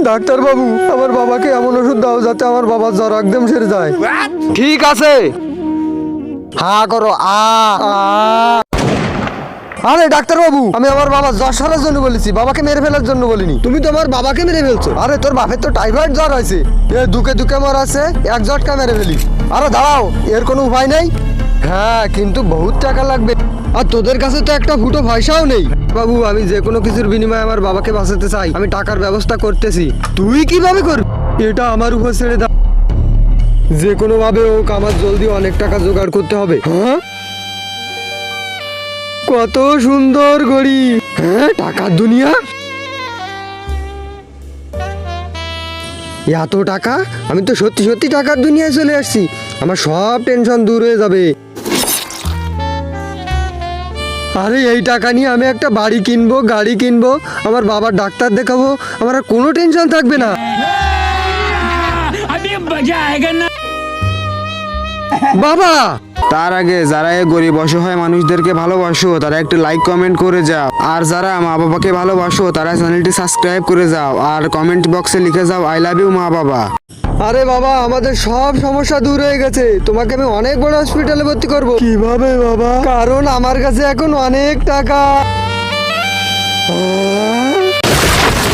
Doctor বাবু, আমার বাবাকে এমন ওষুধ দাও যাতে আমার বাবার জ্বর একদম সেরে যায়। ঠিক আছে, হা করো আ আ। আরে ডাক্তার বাবু, আমি আমার বাবার জ্বর সারার জন্য বলেছি, বাবাকে মেরে ফেলার জন্য বলিনি। তুমি তো আমার বাবাকে মেরে ফেলছো। আরে তোর বাপের তো টাইফয়েড জ্বর হয়েছে, এ দুকে দুকে মর আছে, এক ঝটকা মেরে ফেলি। আরে দাঁড়াও, এর কোনো উপায় নেই? হ্যাঁ, কিন্তু বহুত টাকা লাগবে, আর তোদের কাছে তো একটা ফুটো পয়সাও নেই। বাবু, আমি যে কোনো কিছুর বিনিময়ে আমার বাবাকে বাঁচাতে চাই, আমি টাকার ব্যবস্থা করতেছি। তুই কিভাবে করবি? এটা আমার উপর ছেড়ে দাও, যে কোনো ভাবে হোক আমার জলদি অনেক টাকা জোগাড় করতে হবে। হ্যাঁ, কত সুন্দর ঘড়ি। হ্যাঁ, টাকার দুনিয়া। এত টাকা, আমি তো সত্যি সত্যি টাকার দুনিয়ায় চলে আসছি। আমার সব টেনশন দূর হয়ে যাবে। আরে এই টাকা নিয়ে আমি একটা বাড়ি কিনবো, গাড়ি কিনবো, আমার বাবার ডাক্তার দেখাবো, আমার আর কোনো টেনশন থাকবে না। বাবা, তার আগে যারা এই গরিব অসহায় মানুষদেরকে ভালোবাসো তারা একটু লাইক কমেন্ট করে যাও, আর যারা মা বাবাকে ভালোবাসো তারা চ্যানেলটি সাবস্ক্রাইব করে যাও, আর কমেন্ট বক্সে লিখে যাও আই লাভ ইউ মা বাবা। আরে বাবা, আমাদের সব সমস্যা দূর হয়ে গেছে, তোমাকে আমি অনেক বড় হসপিটালে ভর্তি করব। কিভাবে বাবা? কারণ আমার কাছে এখন অনেক টাকা।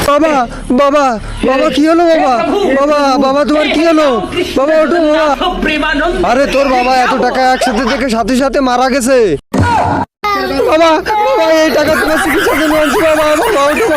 বাবা বাবা বাবা, কি হলো বাবা? বাবা বাবা, তোমার কি হলো? বাবা ওঠো বাবা। আরে তোর বাবা এত টাকা একসাথে থেকে সাথে সাথে মারা গেছে। বাবা বাবা, এই টাকা তোমার চিকিৎসার জন্য আনছি। বাবা বাবা, ওঠো বাবা।